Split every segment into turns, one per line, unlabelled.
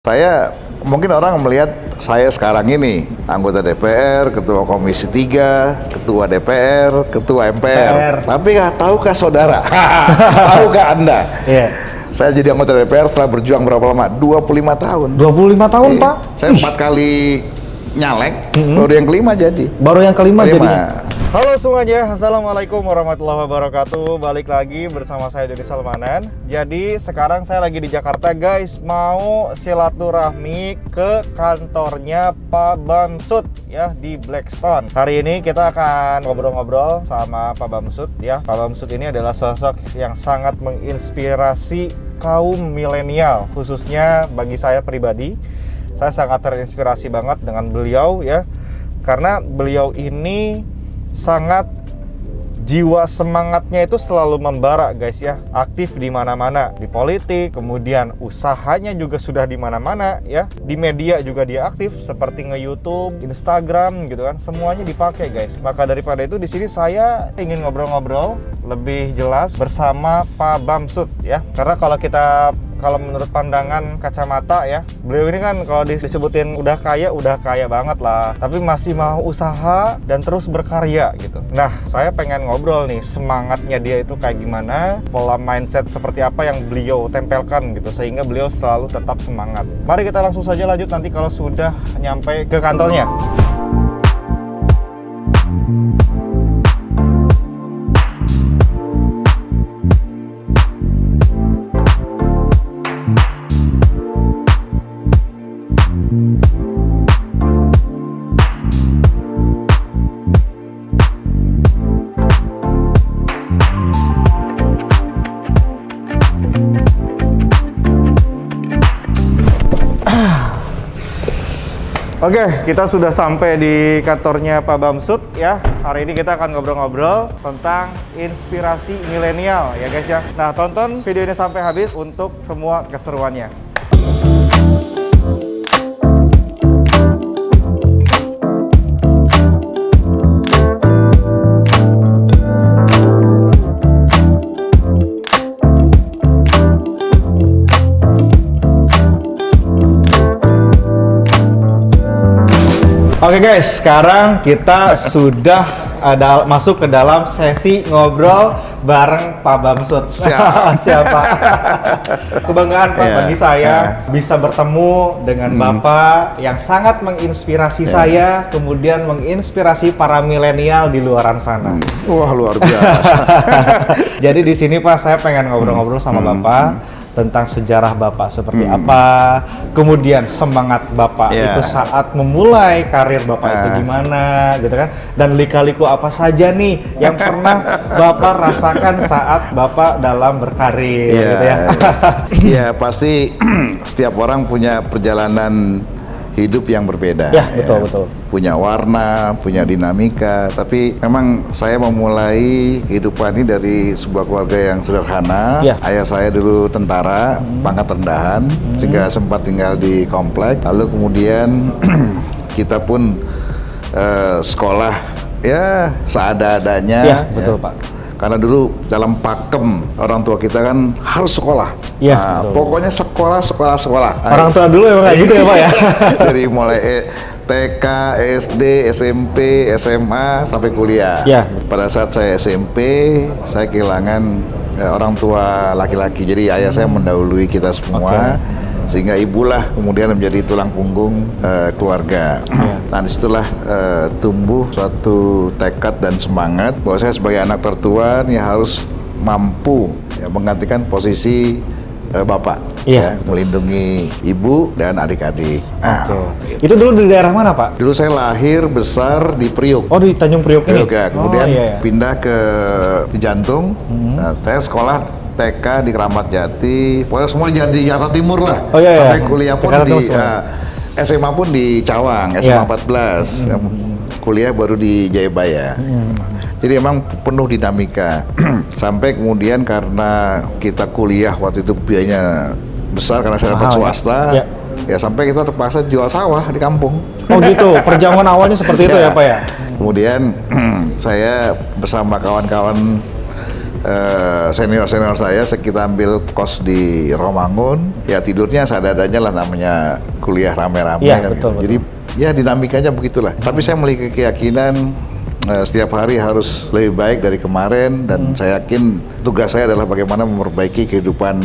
Saya mungkin orang melihat saya sekarang ini anggota DPR, ketua Komisi 3, ketua DPR, ketua MPR. Tapi tahukah saudara? Tahukah Anda?
Iya.
Saya jadi anggota DPR setelah berjuang berapa lama? 25 tahun.
25 tahun, Pak?
Saya 4 kali nyalek, baru yang kelima jadi.
Baru yang kelima jadi.
Halo semuanya, Assalamualaikum warahmatullahi wabarakatuh. Balik lagi bersama saya Dodi Salmanan. Jadi sekarang saya lagi di Jakarta guys, mau silaturahmi ke kantornya Pak Bamsud ya di Blackstone. Hari ini kita akan ngobrol-ngobrol sama Pak Bamsud ya. Pak Bamsud ini adalah sosok yang sangat menginspirasi kaum milenial, khususnya bagi saya pribadi. Saya sangat terinspirasi banget dengan beliau ya, karena beliau ini sangat jiwa semangatnya itu selalu membara guys ya, aktif di mana-mana, di politik, kemudian usahanya juga sudah di mana-mana ya, di media juga dia aktif seperti nge-YouTube, Instagram gitu kan, semuanya dipakai guys. Maka daripada itu di sini saya ingin ngobrol-ngobrol lebih jelas bersama Pak Bamsud ya, karena kalau menurut pandangan kacamata ya, beliau ini kan kalau disebutin udah kaya banget lah, tapi masih mau usaha dan terus berkarya gitu. Nah, saya pengen ngobrol nih, semangatnya dia itu kayak gimana, pola mindset seperti apa yang beliau tempelkan gitu, sehingga beliau selalu tetap semangat. Mari kita langsung saja lanjut nanti kalau sudah nyampe ke kantornya. Oke, kita sudah sampai di kantornya Pak Bamsud ya. Hari ini kita akan ngobrol-ngobrol tentang inspirasi milenial ya guys ya. Nah, tonton video ini sampai habis untuk semua keseruannya. Oke guys, sekarang kita sudah masuk ke dalam sesi ngobrol bareng Pak Bamsud. Siapa? Kebanggaan Pak bagi saya bisa bertemu dengan Bapak yang sangat menginspirasi saya, kemudian menginspirasi para milenial di luaran sana.
Wah, luar biasa.
Jadi di sini Pak, saya pengen ngobrol-ngobrol sama Bapak tentang sejarah Bapak seperti apa, kemudian semangat Bapak itu saat memulai karir Bapak itu gimana gitu kan, dan lika-liku apa saja nih yang pernah Bapak rasakan saat Bapak dalam berkarir gitu ya.
Iya, pasti setiap orang punya perjalanan hidup yang berbeda.
Ya, betul.
Punya warna, punya dinamika. Tapi memang saya memulai kehidupan ini dari sebuah keluarga yang sederhana.
Ya.
Ayah saya dulu tentara, pangkat rendahan, sehingga sempat tinggal di komplek. Lalu kemudian kita pun sekolah ya seada-adanya.
Ya, betul Pak.
Karena dulu dalam pakem orang tua kita kan harus sekolah.
Iya.
Pokoknya sekolah.
Orang tua dulu emang kayak gitu ya Pak ya.
Dari mulai TK, SD, SMP, SMA sampai kuliah.
Ya.
Pada saat saya SMP, saya kehilangan orang tua laki-laki. Jadi ayah saya mendahului kita semua. Sehingga ibulah kemudian menjadi tulang punggung keluarga. Nah, disitulah tumbuh suatu tekad dan semangat bahwa saya sebagai anak tertua nih harus mampu menggantikan posisi bapak, melindungi ibu dan adik-adik.
Gitu. Itu dulu di daerah mana Pak?
Dulu saya lahir besar di Priuk.
Oh, di Tanjung Priuk ini.
Ya. Kemudian pindah ke Jantung. Nah, saya sekolah TK di Keramat Jati, pokoknya semua di Jakarta Timur lah. Sampai kuliah pun di SMA pun di Cawang, SMA 14. Kuliah baru di Jayabaya. Jadi emang penuh dinamika. Sampai kemudian karena kita kuliah waktu itu biayanya besar karena saya dapat swasta. Ya sampai kita terpaksa jual sawah di kampung.
Oh gitu, perjamuan awalnya seperti itu ya Pak ya?
Kemudian saya bersama kawan-kawan senior saya kita ambil kos di Romangun, ya tidurnya seadanya lah, namanya kuliah rame-rame
Iya,
kan
betul,
gitu. Jadi ya dinamikanya begitulah. Tapi saya memiliki keyakinan setiap hari harus lebih baik dari kemarin, dan saya yakin tugas saya adalah bagaimana memperbaiki kehidupan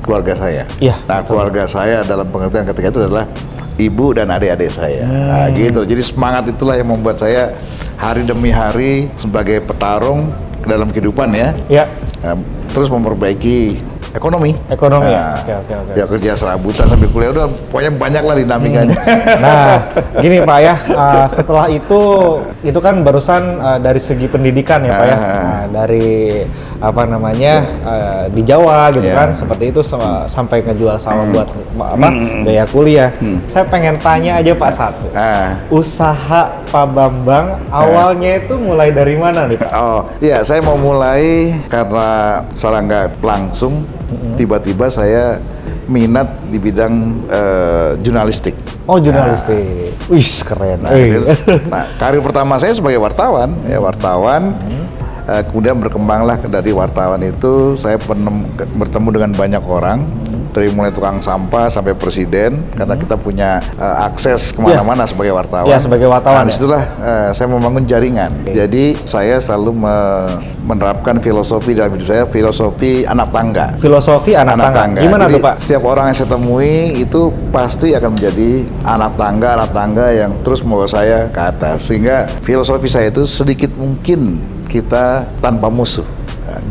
keluarga saya.
Iya,
Nah, keluarga saya dalam pengertian ketika itu adalah ibu dan adik-adik saya. Nah, gitu. Jadi semangat itulah yang membuat saya hari demi hari sebagai petarung dalam kehidupan ya.
Ya.
Terus memperbaiki ekonomi.
Ekonomi
Nah,
ya. Oke.
Ya kerja serabutan sambil kuliah, udah pokoknya banyak lah dinamikanya.
Nah, gini Pak ya, setelah itu kan barusan dari segi pendidikan ya Pak ya, dari apa namanya di Jawa gitu kan, seperti itu sampai ngejual sawah buat biaya kuliah. Saya pengen tanya aja Pak satu, usaha Pak Bambang awalnya itu mulai dari mana nih Pak?
Oh iya, saya mau mulai karena salah nggak langsung tiba-tiba saya minat di bidang jurnalistik.
Oh, jurnalistik. Wih, keren.
Nah, karir pertama saya sebagai wartawan, kemudian berkembanglah dari wartawan itu saya bertemu dengan banyak orang, dari mulai tukang sampah sampai presiden, karena kita punya akses kemana-mana sebagai wartawan.
Ya, sebagai wartawan.
Nah, disitulah saya membangun jaringan. Jadi saya selalu menerapkan filosofi dalam hidup saya, filosofi anak tangga.
Filosofi anak tangga. Gimana
Jadi,
tuh Pak?
Setiap orang yang saya temui itu pasti akan menjadi anak tangga yang terus membawa saya ke atas. Sehingga filosofi saya itu sedikit mungkin kita tanpa musuh.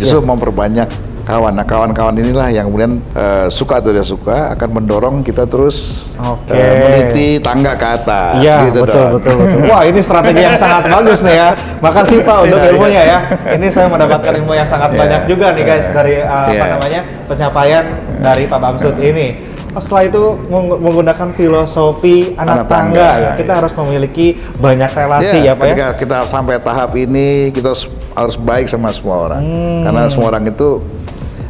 Justru memperbanyak kawan. Nah, kawan-kawan inilah yang kemudian suka atau tidak suka akan mendorong kita terus meniti tangga ke atas.
Iya,
gitu
betul. Wah, ini strategi yang sangat bagus nih ya. Makasih Pak untuk ilmunya ya. Ini saya mendapatkan ilmu yang sangat banyak juga nih guys dari pencapaian dari Pak Bamsud ini. Setelah itu menggunakan filosofi anak tangga ya. Kita harus memiliki banyak relasi ya Pak ya.
Ketika kita sampai tahap ini, kita harus baik sama semua orang. Karena semua orang itu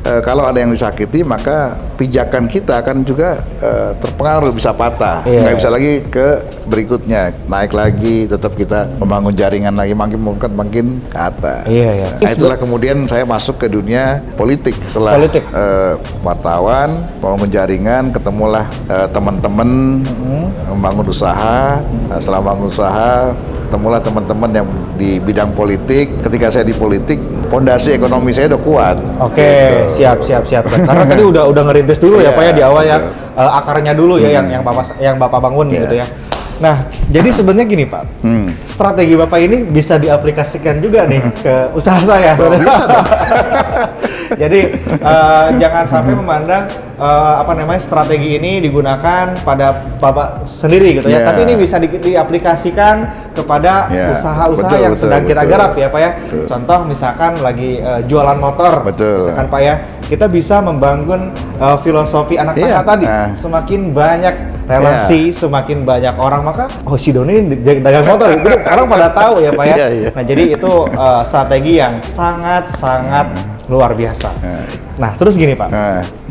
kalau ada yang disakiti, maka pijakan kita akan juga terpengaruh, bisa patah. Nggak bisa lagi ke berikutnya, naik lagi, tetap kita membangun jaringan lagi, makin ke atas. Nah, itulah kemudian saya masuk ke dunia politik. Setelah wartawan, membangun jaringan, ketemulah teman-teman, membangun usaha. Setelah membangun usaha, ketemulah teman-teman yang di bidang politik. Ketika saya di politik, fondasi ekonomi saya udah kuat.
Oke, siap. Karena tadi udah ngerintis dulu ya Pak ya di awal ya, akarnya dulu ya yang Bapak bangun gitu ya. Nah, jadi sebenarnya gini Pak, strategi Bapak ini bisa diaplikasikan juga nih ke usaha saya.
Bisa dong.
Jadi jangan sampai memandang strategi ini digunakan pada Bapak sendiri gitu ya. Tapi ini bisa diaplikasikan kepada usaha-usaha yang sedang kita garap ya Pak ya. Contoh misalkan lagi jualan motor, misalkan Pak ya, kita bisa membangun filosofi anak tangga tadi. Semakin banyak relasi, semakin banyak orang, maka si Doni dagang motor, itu orang pada tahu ya Pak ya. Nah, jadi itu strategi yang sangat luar biasa. Nah, terus gini Pak,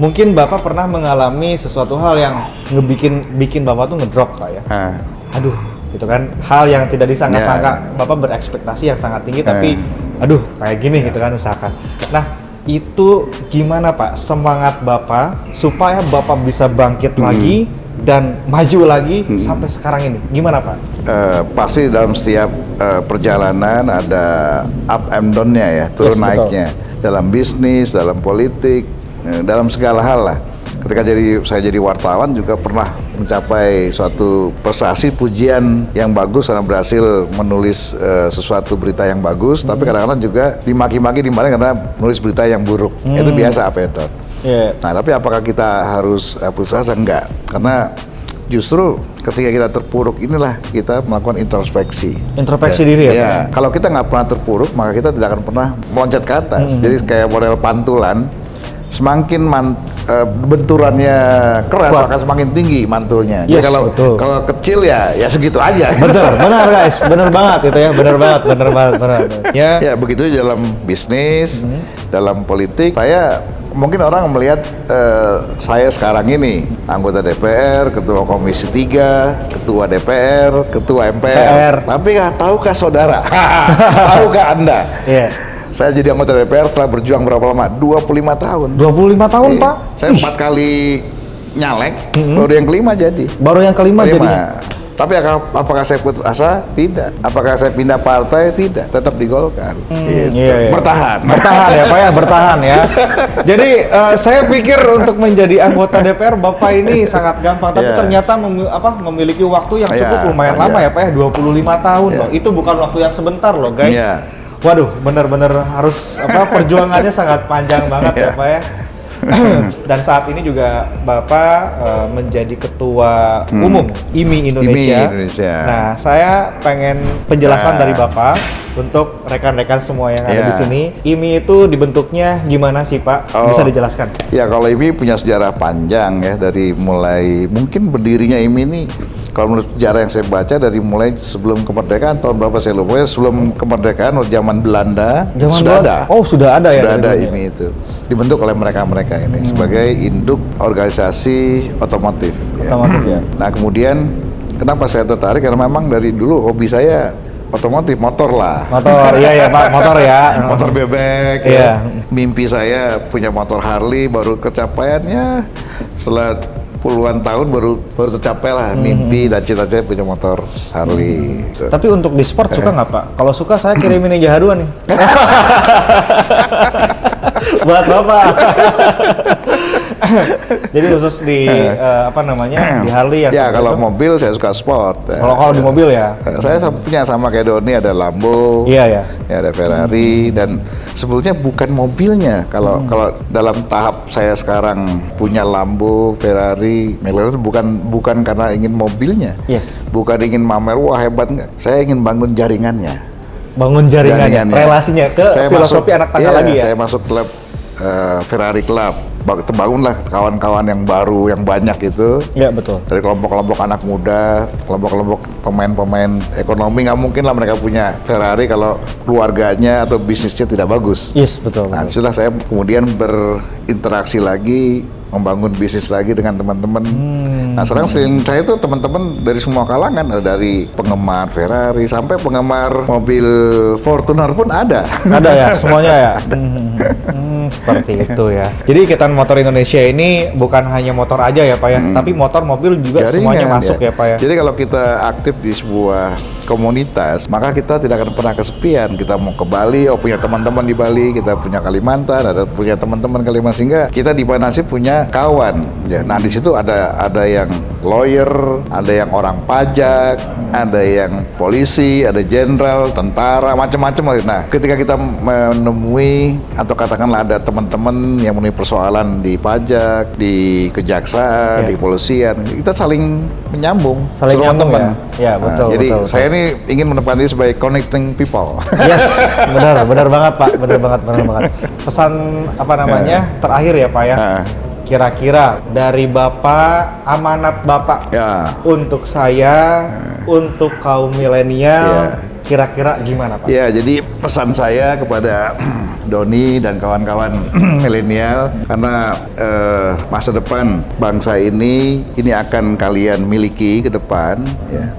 mungkin Bapak pernah mengalami sesuatu hal yang bikin Bapak tuh ngedrop Pak ya. Aduh, gitu kan, hal yang tidak disangka-sangka. Bapak berekspektasi yang sangat tinggi, tapi aduh kayak gini gitu kan usahakan. Nah, itu gimana Pak semangat Bapak supaya Bapak bisa bangkit lagi dan maju lagi sampai sekarang ini? Gimana Pak?
Pasti dalam setiap perjalanan ada up and down-nya ya, turun naiknya. Dalam bisnis, dalam politik, dalam segala hal lah. Ketika saya jadi wartawan juga pernah mencapai suatu prestasi, pujian yang bagus karena berhasil menulis sesuatu berita yang bagus, tapi kadang-kadang juga dimaki-maki karena menulis berita yang buruk. Itu biasa apa itu. Nah, tapi apakah kita harus putus asa? Enggak, karena justru ketika kita terpuruk inilah kita melakukan introspeksi
diri ya.
Kalau kita nggak pernah terpuruk, maka kita tidak akan pernah meloncat ke atas. Jadi kayak model pantulan, semakin benturannya keras akan semakin tinggi mantulnya. Jadi kalau kecil ya segitu aja.
Benar guys, benar banget itu ya, benar banget.
Ya begitu dalam bisnis, dalam politik. Saya mungkin orang melihat saya sekarang ini anggota DPR, ketua Komisi 3, ketua DPR, ketua MPR. Tapi tahukah saudara? Tahukah Anda? Saya jadi anggota DPR setelah berjuang berapa lama? 25 tahun.
25 tahun, Pak?
Saya 4 kali nyalek, baru yang kelima jadi.
Baru yang kelima jadi.
Tapi apakah saya putus asa? Tidak. Apakah saya pindah partai? Tidak. Tetap di Golkar. Gitu.
Iya.
Bertahan.
Bertahan ya Pak ya, bertahan ya. Jadi saya pikir untuk menjadi anggota DPR Bapak ini sangat gampang, tapi ternyata memiliki waktu yang cukup lumayan lama ya Pak ya, 25 tahun loh. Itu bukan waktu yang sebentar loh guys. Waduh, benar-benar harus perjuangannya sangat panjang banget ya Pak ya. Dan saat ini juga Bapak menjadi ketua umum IMI Indonesia. Nah, saya pengen penjelasan dari Bapak untuk rekan-rekan semua yang ada di sini. IMI itu dibentuknya gimana sih Pak? Bisa dijelaskan?
Ya, kalau IMI punya sejarah panjang ya, dari mulai mungkin berdirinya IMI ini, kalau menurut sejarah yang saya baca dari mulai sebelum kemerdekaan, tahun berapa saya lupa ya, sebelum kemerdekaan zaman Belanda sudah ada.
Oh, sudah ada ya?
Sudah ada IMI itu. Dibentuk oleh mereka ini sebagai induk organisasi otomotif. Ya. Nah, kemudian kenapa saya tertarik? Karena memang dari dulu hobi saya otomotif, motor lah.
Motor, iya ya Pak, motor ya.
Motor bebek. Ya. Mimpi saya punya motor Harley, baru kecapaiannya setelah puluhan tahun baru tercapai lah mimpi dan cita-cita punya motor Harley.
Tapi untuk di sport suka nggak Pak? Kalau suka saya kirimin Ninja H2 nih. Buat Bapak. Jadi khusus di di Harley yang
ya, kalau itu, mobil saya suka sport.
Kalau di mobil ya.
Saya punya sama kayak Doni, ada Lambo.
Iya ya.
Ya, ada Ferrari dan sebetulnya bukan mobilnya. Kalau dalam tahap saya sekarang punya Lambo, Ferrari, McLaren bukan karena ingin mobilnya.
Yes.
Bukan ingin mamer wah hebat enggak. Saya ingin bangun jaringannya.
Bangun jaringannya. Relasinya ke saya filosofi anak tangga lagi ya.
Saya masuk klub Ferrari Club. Terbangunlah kawan-kawan yang baru, yang banyak itu.
Iya, betul.
Dari kelompok-kelompok anak muda, kelompok-kelompok pemain-pemain ekonomi, nggak mungkin lah mereka punya Ferrari kalau keluarganya atau bisnisnya tidak bagus.
Yes, betul.
Nah, setelah saya kemudian berinteraksi lagi, membangun bisnis lagi dengan teman-teman. Nah, sekarang saya itu teman-teman dari semua kalangan, ada dari penggemar Ferrari sampai penggemar mobil Fortuner pun ada.
Ada ya, semuanya ya. Seperti itu ya. Jadi Ikatan Motor Indonesia ini bukan hanya motor aja ya Pak ya, tapi motor, mobil juga jaringan, semuanya masuk ya Pak ya.
Jadi kalau kita aktif di sebuah komunitas, maka kita tidak akan pernah kesepian. Kita mau ke Bali, punya teman-teman di Bali, kita punya Kalimantan, punya teman-teman Kalimantan, sehingga kita di Banasih punya kawan. Ya, nah di situ ada yang lawyer, ada yang orang pajak, ada yang polisi, ada jenderal, tentara, macam-macam. Nah, ketika kita menemui atau katakanlah ada teman-teman yang mempunyai persoalan di pajak, di kejaksaan, di kepolisian, kita saling menyambung,
saling nyambung
teman.
Ya, betul.
Jadi
betul,
saya ini ingin menempatkan diri sebagai connecting people.
Yes, benar banget Pak, benar banget. Pesan terakhir ya Pak ya. Kira-kira dari Bapak, amanat Bapak untuk saya, untuk kaum milenial, kira-kira gimana Pak?
Ya, jadi pesan saya kepada Doni dan kawan-kawan milenial, karena masa depan bangsa ini akan kalian miliki ke depan, ya.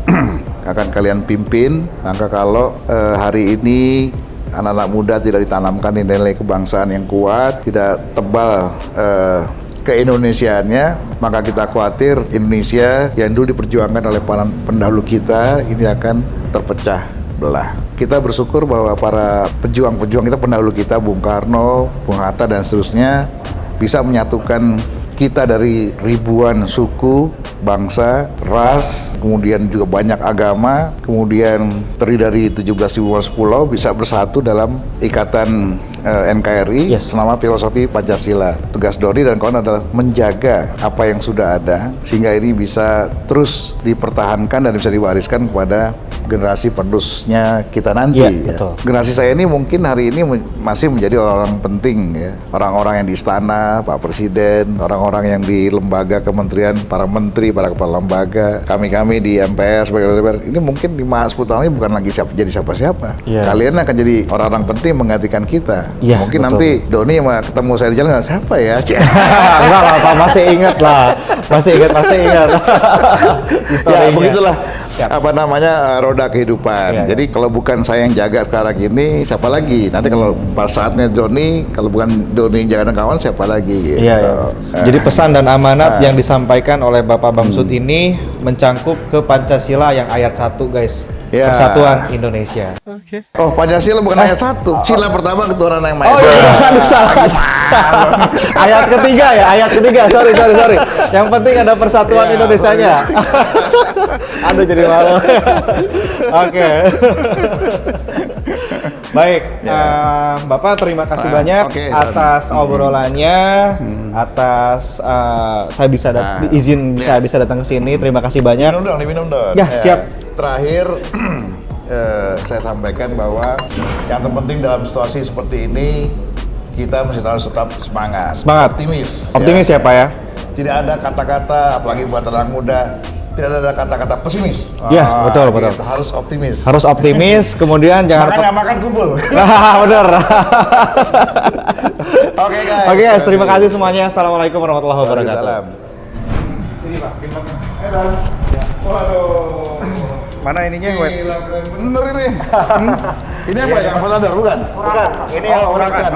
Akan kalian pimpin. Maka kalau hari ini anak-anak muda tidak ditanamkan nilai kebangsaan yang kuat, tidak tebal keindonesiaannya, maka kita khawatir Indonesia yang dulu diperjuangkan oleh para pendahulu kita ini akan terpecah belah. Kita bersyukur bahwa para pejuang-pejuang kita, pendahulu kita, Bung Karno, Bung Hatta dan seterusnya, bisa menyatukan kita dari ribuan suku, bangsa, ras, kemudian juga banyak agama, kemudian terdiri dari 17.000 pulau, bisa bersatu dalam ikatan NKRI selama filosofi Pancasila. Tugas Doni dan kawan adalah menjaga apa yang sudah ada sehingga ini bisa terus dipertahankan dan bisa diwariskan kepada generasi penerusnya kita nanti.
Betul.
Generasi saya ini mungkin hari ini masih menjadi orang-orang penting ya. Orang-orang yang di istana, Pak Presiden, orang-orang yang di lembaga kementerian, para menteri, para kepala lembaga, kami-kami di MPR sebagai DPR, ini mungkin 5-10 tahun ini bukan lagi jadi siapa-siapa. Kalian akan jadi orang-orang penting menggantikan kita. Mungkin betul. Nanti Doni ketemu saya di jalan, siapa ya?
Enggak lah Pak, masih ingat lah. Pasti ingat.
Ya, begitulah. roda kehidupan. Jadi kalau bukan saya yang jaga sekarang ini, siapa lagi? Nanti kalau pas saatnya Doni, kalau bukan Doni yang jaga kawan, siapa lagi? Gitu.
Jadi pesan dan amanat yang disampaikan oleh Bapak Bamsud ini mencangkup ke Pancasila yang ayat 1 guys. Persatuan Indonesia.
Oh, Pancasila bukan ayat 1. Sila pertama ketuhanan yang Maha Esa.
Oh iya, aduh salah. Ayat ketiga ya, ayat ketiga. Sorry. Yang penting ada persatuan Indonesianya. Aduh jadi malu. Oke. Baik, Bapak terima kasih banyak atas obrolannya, atas saya bisa izin bisa datang ke sini. Terima kasih banyak.
Diminum dong.
Ya, siap.
Terakhir saya sampaikan bahwa yang terpenting dalam situasi seperti ini kita mesti harus tetap semangat,
optimis ya Pak ya.
Tidak ada kata-kata, apalagi buat anak muda, tidak ada kata-kata pesimis.
Ya, betul.
Gitu, harus optimis.
Harus optimis, kemudian jangan
makan kumpul.
Bener.
Oke
guys, terima kasih semuanya. Assalamualaikum warahmatullahi wabarakatuh.
Ini Pak,
mana ininya wet?
Bener ini. Ini apa yang Ambassador bukan?
Bukan. Ini yang
Huracan.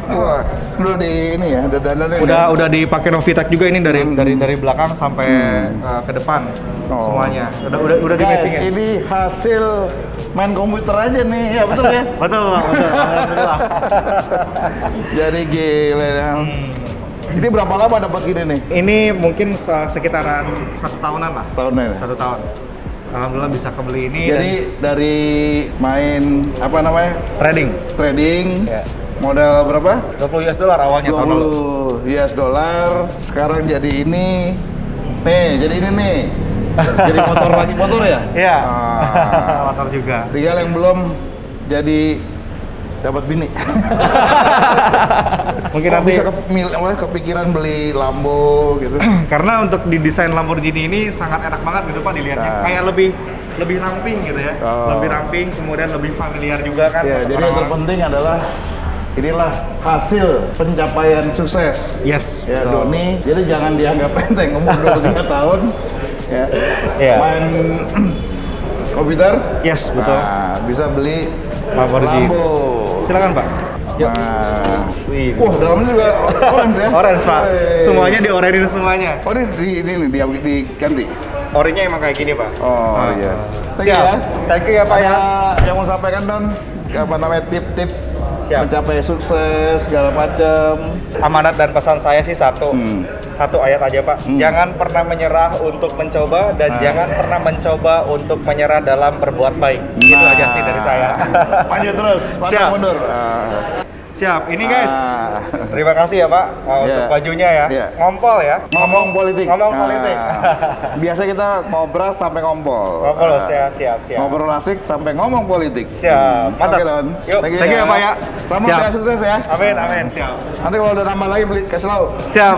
Wah, udah di ini ya,
udah dipakai Novitec juga ini dari belakang sampai ke depan semuanya. Udah di matching ya.
Ini hasil main komputer aja nih, ya betul ya?
Betul Pak, betul. Alhamdulillah.
Jadi gila ya. Ini berapa lama dapat gini nih?
Ini mungkin sekitaran 1 tahunan lah.
Tahunnya ya?
1 tahun. Alhamdulillah bisa kebeli ini.
Jadi dari main apa namanya? Trading.
Ya.
Modal berapa?
$20 awalnya tahun lalu.
$20, sekarang jadi ini. Nih, jadi ini nih. Jadi motor ya?
Iya. Motor juga.
Tinggal yang belum jadi dapat bini.
Mungkin nanti
bisa kepikiran beli Lambo gitu.
Karena untuk didesain Lamborghini ini sangat enak banget gitu Pak dilihatnya. Kayak lebih ramping gitu ya. Lebih ramping, kemudian lebih familiar juga kan.
Ya, jadi yang terpenting adalah inilah hasil pencapaian sukses.
Yes.
Ya, Doni. Jadi jangan dianggap enteng umur 23 tahun. Ya. Main komputer.
Yes, betul.
Nah, bisa beli
Lamborghini.
Lambo.
Silakan Pak. Yuk.
Wah, dalamnya juga orange ya?
Orange Pak. Semuanya diorenin semuanya.
Oh, ini diganti.
Orinya emang kayak gini Pak.
Oh iya.
Thank you ya Pak ya.
Yang mau sampaikan Don, apa namanya tip-tip mencapai sukses segala macam.
Amanat dan pesan saya sih satu ayat aja Pak. Jangan pernah menyerah untuk mencoba dan jangan pernah mencoba untuk menyerah dalam berbuat baik. Itu aja sih dari saya.
Lanjut terus, pantang mundur.
Siap, ini guys. Terima kasih ya Pak untuk bajunya ya. Ngompol ya.
Ngomong politik.
Politik.
Biasa kita ngobrol sampai ngompol.
Ngobrol, siap.
Ngobrol asik sampai ngomong politik.
Siap. Mantap.
Oke, Don.
Yuk, thank you ya Pak ya.
Selamat sukses ya.
Amin, siap.
Nanti kalau udah nambah lagi beli kasih tahu.
Siap.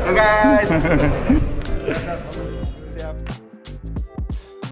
Oke guys.